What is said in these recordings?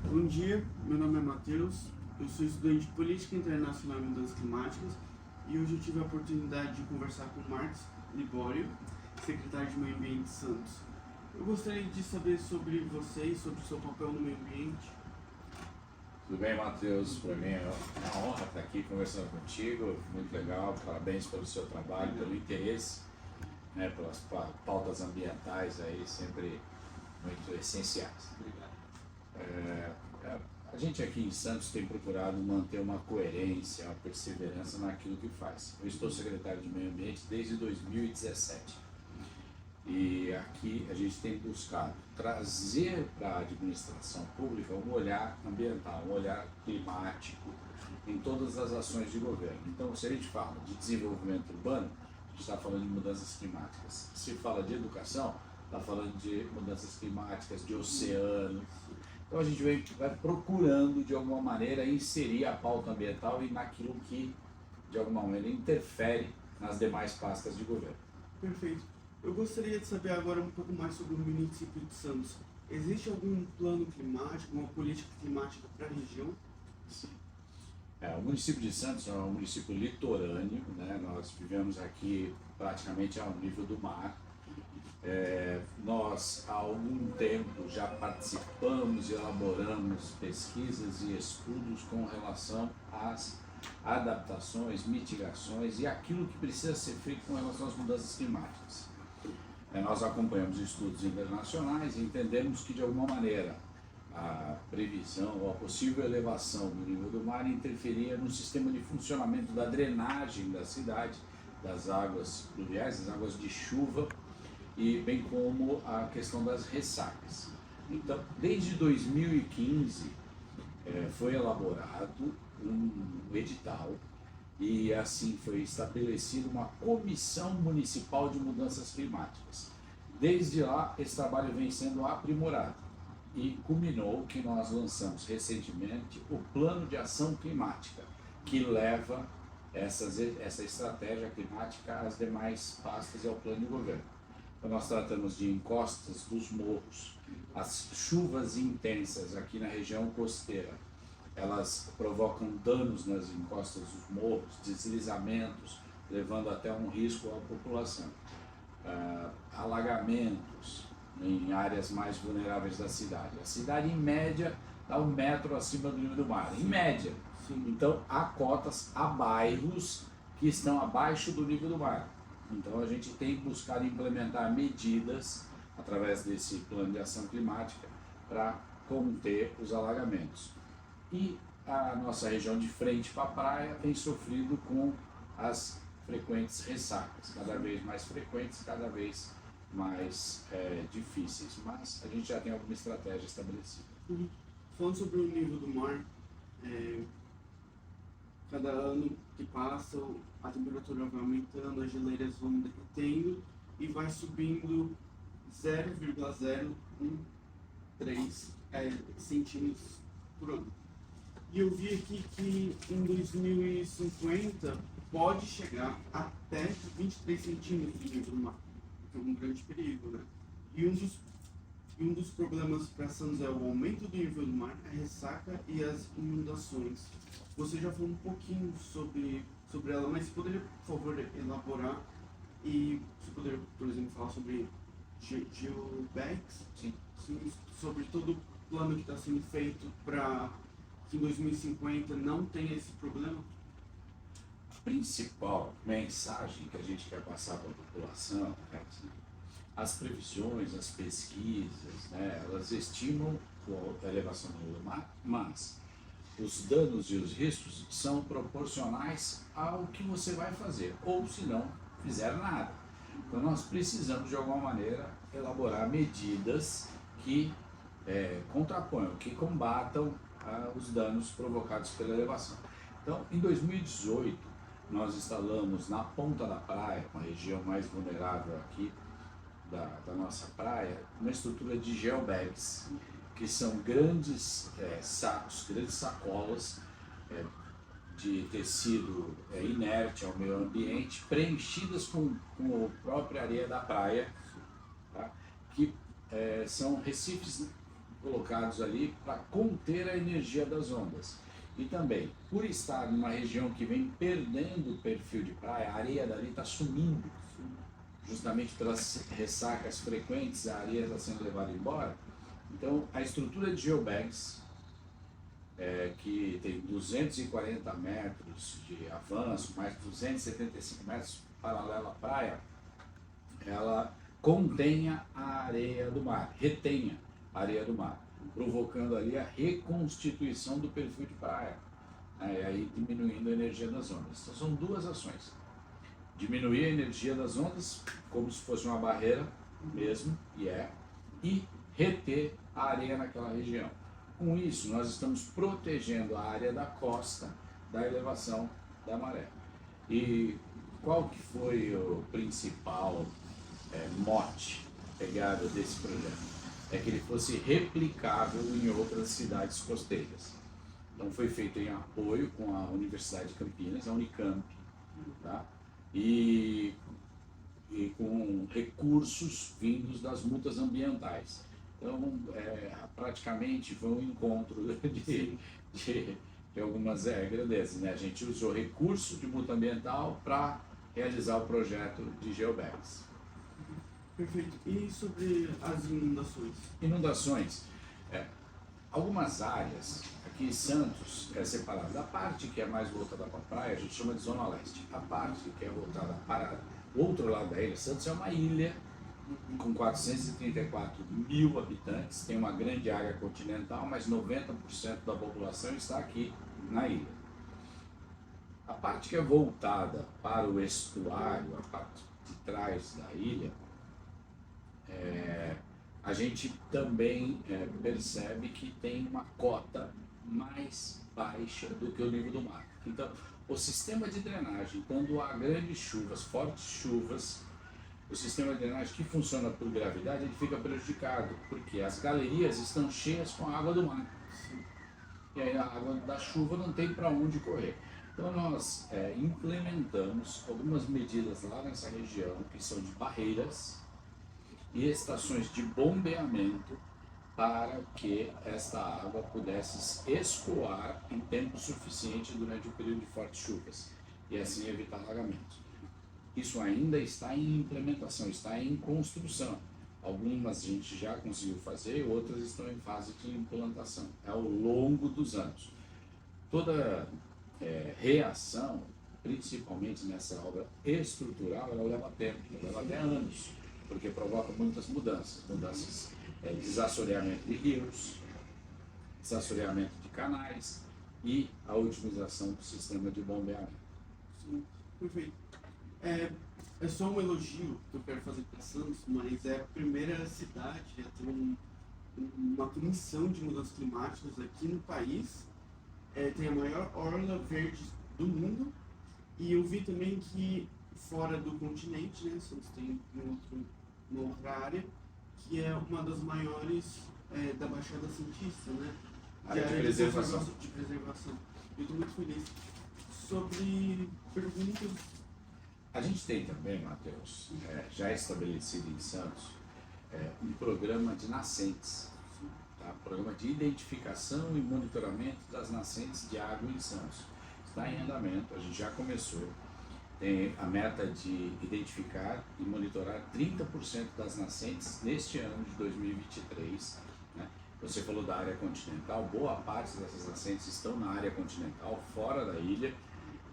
Bom dia, meu nome é Matheus, eu sou estudante de Política Internacional e Mudanças Climáticas e hoje eu tive a oportunidade de conversar com Marcos Libório, secretário de Meio Ambiente de Santos. Eu gostaria de saber sobre você e sobre o seu papel no meio ambiente. Tudo bem, Matheus? Para mim é uma honra estar aqui conversando contigo, muito legal, parabéns pelo seu trabalho, pelo interesse, né, pelas pautas ambientais aí, sempre muito essenciais. Obrigado. A gente aqui em Santos tem procurado manter uma coerência, uma perseverança naquilo que faz. Eu estou secretário de Meio Ambiente desde 2017 e aqui a gente tem buscado trazer para a administração pública um olhar ambiental, um olhar climático em todas as ações de governo. Então, se a gente fala de desenvolvimento urbano, a gente está falando de mudanças climáticas. Se fala de educação, está falando de mudanças climáticas, de oceano. Então a gente vai procurando de alguma maneira inserir a pauta ambiental e naquilo que de alguma maneira interfere nas demais pastas de governo. Perfeito. Eu gostaria de saber agora um pouco mais sobre o município de Santos. Existe algum plano climático, uma política climática para a região? Sim. O município de Santos é um município litorâneo, né? Nós vivemos aqui praticamente ao nível do mar. Nós há algum tempo já participamos e elaboramos pesquisas e estudos com relação às adaptações, mitigações e aquilo que precisa ser feito com relação às mudanças climáticas. Nós acompanhamos estudos internacionais e entendemos que de alguma maneira a previsão ou a possível elevação do nível do mar interferia no sistema de funcionamento da drenagem da cidade, das águas pluviais, das águas de chuva, e bem como a questão das ressacas. Então, desde 2015 foi elaborado um edital e assim foi estabelecida uma comissão municipal de mudanças climáticas. Desde lá, esse trabalho vem sendo aprimorado e culminou que nós lançamos recentemente o Plano de Ação Climática, que leva essa estratégia climática às demais pastas e ao plano de governo. Então nós tratamos de encostas dos morros, as chuvas intensas aqui na região costeira, elas provocam danos nas encostas dos morros, deslizamentos, levando até um risco à população. Alagamentos em áreas mais vulneráveis da cidade. A cidade, em média, está 1 metro acima do nível do mar, em média. Sim. Então, há cotas, há bairros que estão abaixo do nível do mar. Então, a gente tem buscado implementar medidas, através desse plano de ação climática, para conter os alagamentos. E a nossa região de frente para a praia tem sofrido com as frequentes ressacas, cada vez mais frequentes, cada vez mais difíceis, mas a gente já tem alguma estratégia estabelecida. Falando sobre o nível do mar, cada ano que passa a temperatura vai aumentando, as geleiras vão derretendo e vai subindo 0,013 centímetros por ano. E eu vi aqui que em 2050 pode chegar até 23 centímetros de nível do mar, que é um grande perigo, né? E um dos problemas para Santos é o aumento do nível do mar, a ressaca e as inundações. Você já falou um pouquinho sobre ela, mas você poderia, por favor, elaborar e você poderia, por exemplo, falar sobre geobags? Sim. Sim, sobre todo o plano que está sendo feito para que em 2050 não tenha esse problema? A principal mensagem que a gente quer passar para a população é que as previsões, as pesquisas, né, elas estimam a elevação do nível do mar, mas os danos e os riscos são proporcionais ao que você vai fazer, ou se não fizer nada. Então nós precisamos de alguma maneira elaborar medidas que contraponham, que combatam os danos provocados pela elevação. Então, em 2018, nós instalamos na ponta da praia, uma região mais vulnerável aqui da nossa praia, uma estrutura de geobags, que são grandes sacos, grandes sacolas de tecido inerte ao meio ambiente, preenchidas com a própria areia da praia, tá? Que são recifes colocados ali para conter a energia das ondas. E também, por estar numa região que vem perdendo o perfil de praia, a areia dali está sumindo, justamente pelas ressacas frequentes, a areia está sendo levada embora. Então, a estrutura de geobags, que tem 240 metros de avanço, mais 275 metros paralela à praia, ela contenha a areia do mar, retenha a areia do mar, provocando ali a reconstituição do perfil de praia, né, e aí diminuindo a energia das ondas. Então são duas ações: diminuir a energia das ondas, como se fosse uma barreira mesmo, e reter a areia naquela região. Com isso, nós estamos protegendo a área da costa da elevação da maré. E qual que foi o principal mote, pegada desse projeto? É que ele fosse replicável em outras cidades costeiras. Então foi feito em apoio com a Universidade de Campinas, a Unicamp, tá? E com recursos vindos das multas ambientais. Então, praticamente foi um encontro de algumas regras, né? A gente usou recurso de multa ambiental para realizar o projeto de geobags. Perfeito. E sobre as inundações? Inundações. Algumas áreas, aqui em Santos é separada. Da parte que é mais voltada para a praia, a gente chama de Zona Leste. A parte que é voltada para o outro lado da ilha, Santos é uma ilha com 434 mil habitantes, tem uma grande área continental, mas 90% da população está aqui na ilha. A parte que é voltada para o estuário, a parte de trás da ilha, a gente também percebe que tem uma cota mais baixa do que o nível do mar. Então, o sistema de drenagem, quando há grandes chuvas, fortes chuvas, o sistema de drenagem que funciona por gravidade, ele fica prejudicado, porque as galerias estão cheias com a água do mar. E aí a água da chuva não tem para onde correr. Então nós implementamos algumas medidas lá nessa região, que são de barreiras e estações de bombeamento, para que esta água pudesse escoar em tempo suficiente durante o período de fortes chuvas e assim evitar alagamentos. Isso ainda está em implementação, está em construção. Algumas a gente já conseguiu fazer, outras estão em fase de implantação, ao longo dos anos. Toda reação, principalmente nessa obra estrutural, ela leva tempo, ela leva até anos, porque provoca muitas mudanças de desassoreamento de rios, desassoreamento de canais e a otimização do sistema de bombeamento. Sim, perfeito. É só um elogio que eu quero fazer para Santos, mas é a primeira cidade a ter uma comissão de mudanças climáticas aqui no país. Tem a maior orla verde do mundo, e eu vi também que fora do continente, né, Santos tem uma outra área, que é uma das maiores da Baixada Santista, né? Área de preservação. Eu estou muito feliz. Sobre perguntas. A gente tem também, Matheus, já estabelecido em Santos, um programa de nascentes, tá? Programa de identificação e monitoramento das nascentes de água em Santos. Está em andamento, a gente já começou. Tem a meta de identificar e monitorar 30% das nascentes neste ano de 2023. Né? Você falou da área continental, boa parte dessas nascentes estão na área continental, fora da ilha,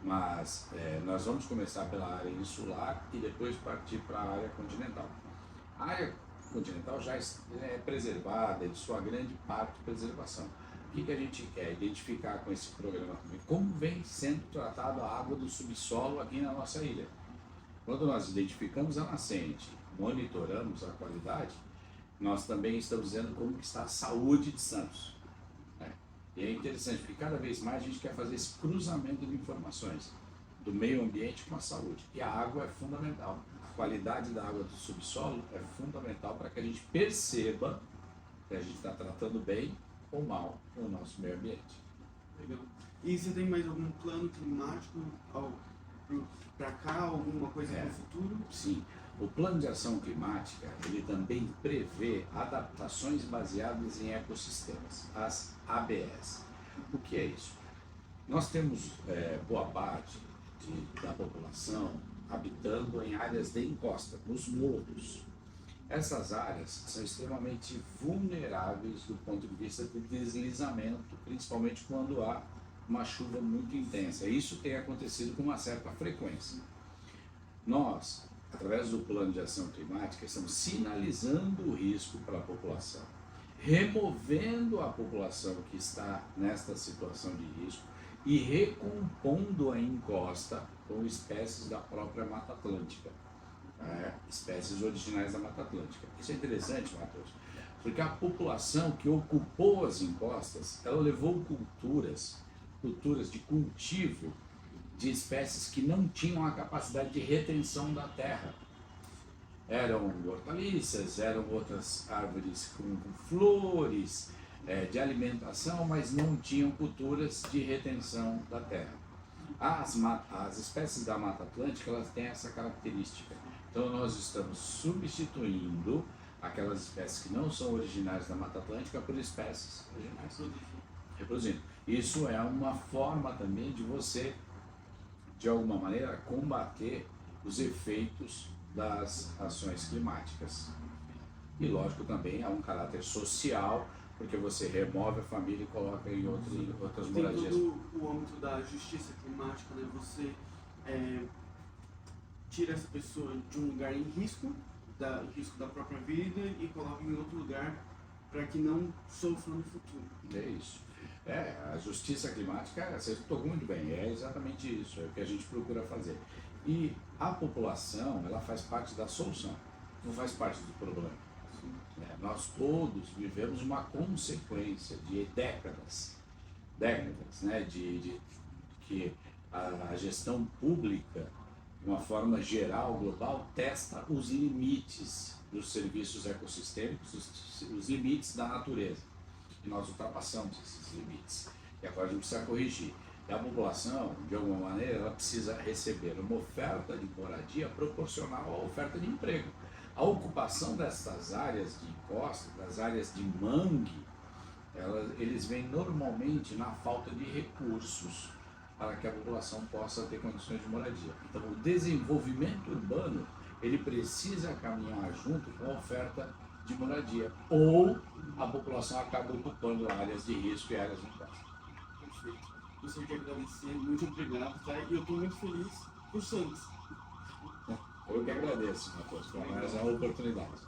mas nós vamos começar pela área insular e depois partir para a área continental. A área continental já é preservada, de sua grande parte preservação. O que a gente quer identificar com esse programa também? Como vem sendo tratada a água do subsolo aqui na nossa ilha. Quando nós identificamos a nascente, monitoramos a qualidade, nós também estamos dizendo como está a saúde de Santos. E é interessante, porque cada vez mais a gente quer fazer esse cruzamento de informações do meio ambiente com a saúde. E a água é fundamental. A qualidade da água do subsolo é fundamental para que a gente perceba que a gente está tratando bem ou mal o nosso meio ambiente. Legal. E você tem mais algum plano climático para cá, alguma coisa para o futuro? Sim. O Plano de Ação Climática, ele também prevê adaptações baseadas em ecossistemas, as ABS. O que é isso? Nós temos boa parte da população habitando em áreas de encosta, nos morros. Essas áreas são extremamente vulneráveis do ponto de vista do deslizamento, principalmente quando há uma chuva muito intensa. Isso tem acontecido com uma certa frequência. Nós, através do Plano de Ação Climática, estamos sinalizando o risco para a população, removendo a população que está nesta situação de risco e recompondo a encosta com espécies da própria Mata Atlântica, espécies originais da Mata Atlântica. Isso é interessante, Matheus, porque a população que ocupou as encostas, ela levou culturas de cultivo de espécies que não tinham a capacidade de retenção da terra. Eram hortaliças, eram outras árvores com flores, de alimentação, mas não tinham culturas de retenção da terra. As espécies da Mata Atlântica, elas têm essa característica. Então nós estamos substituindo aquelas espécies que não são originais da Mata Atlântica por espécies originais, reproduzindo. Isso é uma forma também de você, de alguma maneira, combater os efeitos das ações climáticas. E lógico também há um caráter social, porque você remove a família e coloca em outras Tem moradias. todo o âmbito da justiça climática, né? Você tira essa pessoa de um lugar em risco da própria vida e coloca em outro lugar para que não sofra no futuro. É isso. A justiça climática, você tocou muito bem, é exatamente isso, é o que a gente procura fazer. E a população, ela faz parte da solução, não faz parte do problema. Nós todos vivemos uma consequência de décadas, né, de que a gestão pública, de uma forma geral, global, testa os limites dos serviços ecossistêmicos, os limites da natureza. E nós ultrapassamos esses limites. E agora a gente precisa corrigir. E a população, de alguma maneira, ela precisa receber uma oferta de moradia proporcional à oferta de emprego. A ocupação dessas áreas de encosta, das áreas de mangue, eles vêm normalmente na falta de recursos para que a população possa ter condições de moradia. Então, o desenvolvimento urbano, ele precisa caminhar junto com a oferta de moradia, ou a população acaba ocupando áreas de risco e áreas de encosta. Perfeito. Gostaria de agradecer, muito obrigado, tá? E eu estou muito feliz por Santos. Eu que agradeço, Matheus, por mais a oportunidade.